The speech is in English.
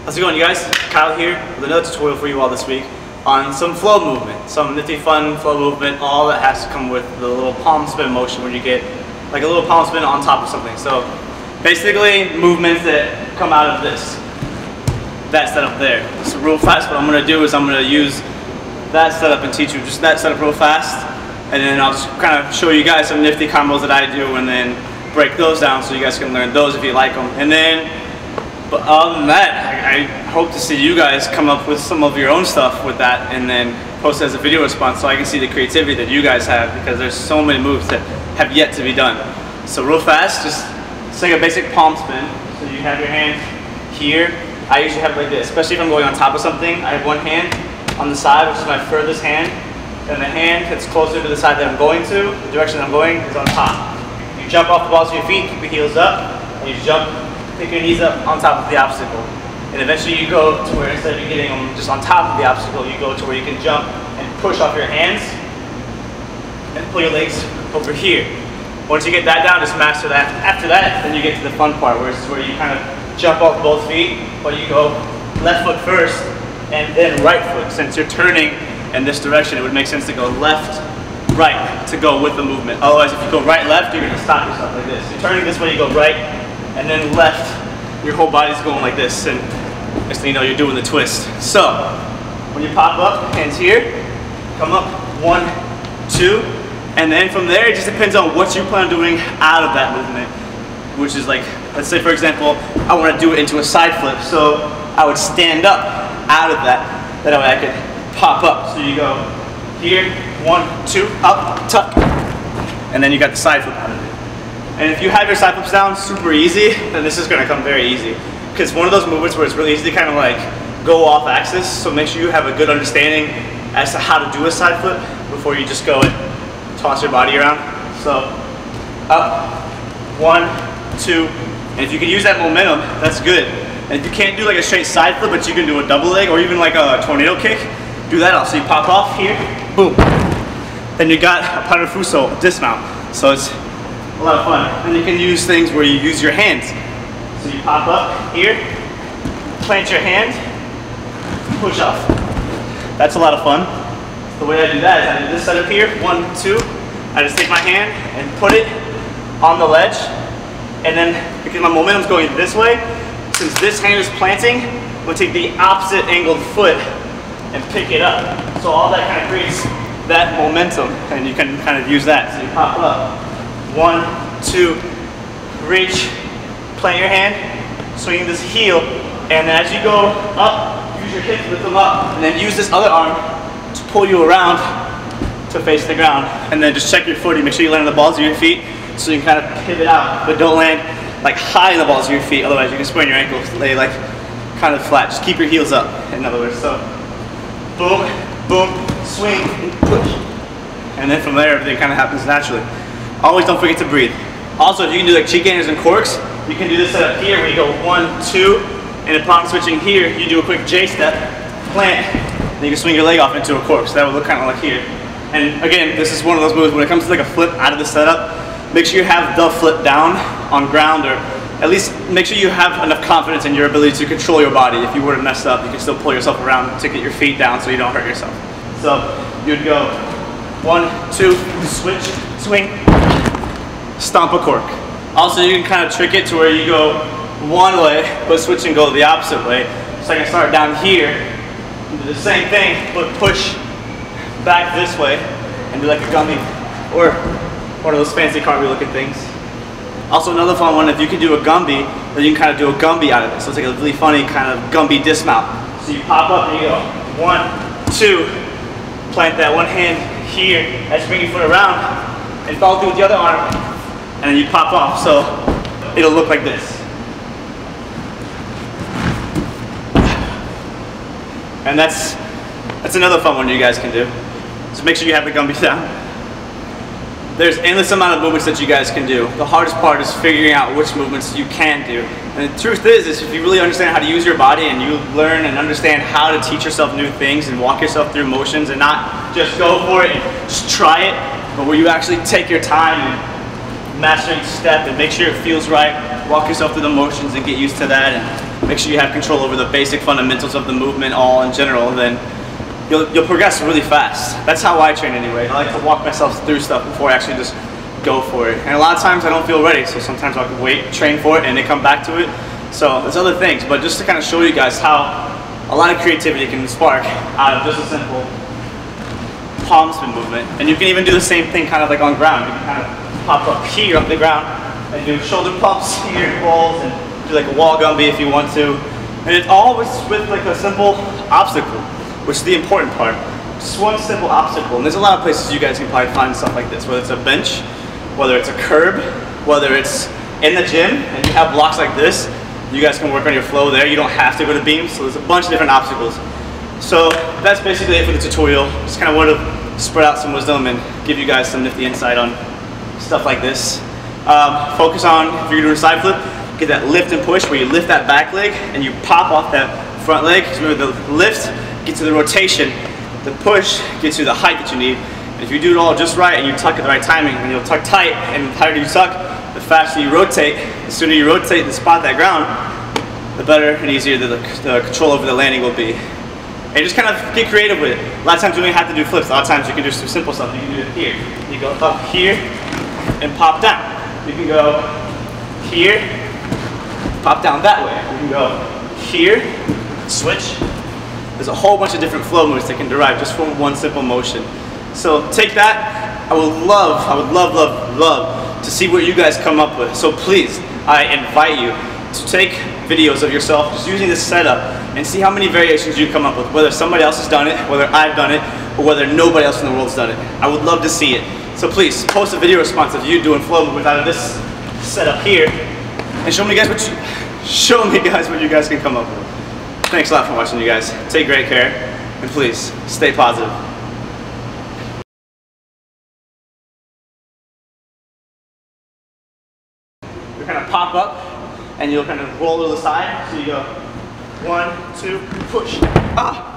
How's it going, you guys? Kyle here with another tutorial for you all this week on some flow movement, some nifty fun flow movement, all that has to come with the little palm spin motion where you get like a little palm spin on top of something. So basically movements that come out of this, that setup there. So real fast what I'm going to do is I'm going to use that setup and teach you just that setup real fast, and then I'll just kind of show you guys some nifty combos that I do and then break those down so you guys can learn those if you like them. And then but other than that, I hope to see you guys come up with some of your own stuff with that and then post it as a video response so I can see the creativity that you guys have, because there's so many moves that have yet to be done. So real fast, just take a basic palm spin. So you have your hand here. I usually have it like this, especially if I'm going on top of something. I have one hand on the side, which is my furthest hand, and the hand that's closer to the side that I'm going to, the direction I'm going, is on top. You jump off the balls of your feet, keep your heels up, and you jump. Pick your knees up on top of the obstacle. And eventually you go to where instead of you getting them just on top of the obstacle, you go to where you can jump and push off your hands and pull your legs over here. Once you get that down, just master that. After that, then you get to the fun part where it's where you kind of jump off both feet, but you go left foot first and then right foot. Since you're turning in this direction, it would make sense to go left, right to go with the movement. Otherwise, if you go right, left, you're gonna stop yourself like this. You're turning this way, you go right, and then left, your whole body's going like this, and next thing you know, you're doing the twist. So, when you pop up, hands here, come up, 1, 2, and then from there, it just depends on what you plan on doing out of that movement, which is like, let's say for example, I want to do it into a side flip, so I would stand up out of that way I could pop up. So you go here, 1, 2, up, tuck, and then you got the side flip out of it. And if you have your side flips down super easy, then this is going to come very easy. Because one of those movements where it's really easy to kind of like go off axis, so make sure you have a good understanding as to how to do a side flip before you just go and toss your body around. So up, 1, 2, and if you can use that momentum, that's good. And if you can't do like a straight side flip, but you can do a double leg or even like a tornado kick, do that also. You pop off here, boom. Then you got a parafuso, dismount. So it's a lot of fun. And you can use things where you use your hands. So you pop up here, plant your hand, push off. That's a lot of fun. The way I do that is I do this setup here, 1, 2. I just take my hand and put it on the ledge. And then, because my momentum's going this way, since this hand is planting, I'm going to take the opposite angled foot and pick it up. So all that kind of creates that momentum, and you can kind of use that. So you pop up. 1, 2, reach, plant your hand, swing this heel, and then as you go up, use your hips, lift them up, and then use this other arm to pull you around to face the ground. And then just check your footing, make sure you land on the balls of your feet so you can kind of pivot out, but don't land like high in the balls of your feet, otherwise you can sprain your ankles. Lay like kind of flat, just keep your heels up, in other words. So boom, boom, swing, and push. And then from there, everything kind of happens naturally. Always don't forget to breathe. Also, if you can do like cheek gainers and corks, you can do this setup here where you go 1, 2, and upon switching here, you do a quick J step, plant, then you can swing your leg off into a cork. So that would look kind of like here. And again, this is one of those moves when it comes to like a flip out of the setup, make sure you have the flip down on ground, or at least make sure you have enough confidence in your ability to control your body. If you were to mess up, you can still pull yourself around to get your feet down so you don't hurt yourself. So you'd go 1, 2, switch, swing, stomp a cork. Also, you can kind of trick it to where you go one way, but switch and go the opposite way. So I can start down here, and do the same thing, but push back this way, and do like a gummy, or one of those fancy cartwheel looking things. Also, another fun one, if you can do a Gumby, then you can kind of do a Gumby out of it. So it's like a really funny kind of Gumby dismount. So you pop up and you go 1, 2, plant that one hand here as you bring your foot around, and follow through with the other arm, and then you pop off. So it'll look like this. And that's another fun one you guys can do. So make sure you have the Gumby down. There's endless amount of movements that you guys can do. The hardest part is figuring out which movements you can do. And the truth is if you really understand how to use your body and you learn and understand how to teach yourself new things and walk yourself through motions and not just go for it and just try it, but where you actually take your time and master each step and make sure it feels right, walk yourself through the motions and get used to that. And make sure you have control over the basic fundamentals of the movement all in general, and then you'll progress really fast. That's how I train anyway. I like to walk myself through stuff before I actually just go for it. And a lot of times I don't feel ready, so sometimes I'll wait, train for it, and then come back to it. So there's other things, but just to kind of show you guys how a lot of creativity can spark out of just a simple palm spin movement. And you can even do the same thing kind of like on ground. You can kind of pop up here on the ground and do shoulder pumps here, balls, and do like a wall gumby if you want to. And it's always with like a simple obstacle, which is the important part. Just one simple obstacle. And there's a lot of places you guys can probably find stuff like this, whether it's a bench, whether it's a curb, whether it's in the gym and you have blocks like this. You guys can work on your flow there. You don't have to go to beams, so there's a bunch of different obstacles. So that's basically it for the tutorial. Just kind of wanted to spread out some wisdom and give you guys some nifty insight on stuff like this. Focus on, if you're doing a side flip, get that lift and push where you lift that back leg and you pop off that front leg. So remember, the lift gets you the rotation, the push gets you the height that you need. And if you do it all just right and you tuck at the right timing, and you'll tuck tight, and the tighter you tuck, the faster you rotate. The sooner you rotate and spot that ground, the better and easier the control over the landing will be. And just kind of get creative with it. A lot of times you don't have to do flips. A lot of times you can just do simple stuff. You can do it here. You go up here and pop down. You can go here, pop down that way. You can go here, switch. There's a whole bunch of different flow moves that can derive just from one simple motion. So take that. I would love, love to see what you guys come up with. So please, I invite you to take videos of yourself just using this setup and see how many variations you come up with, whether somebody else has done it, whether I've done it, or whether nobody else in the world's done it. I would love to see it. So please, post a video response of you doing flow movement out of this setup here, and show me guys what you guys can come up with. Thanks a lot for watching, you guys. Take great care, and please, stay positive. You kind of pop up, and you'll kind of roll to the side, so you go 1, 2, push. Ah!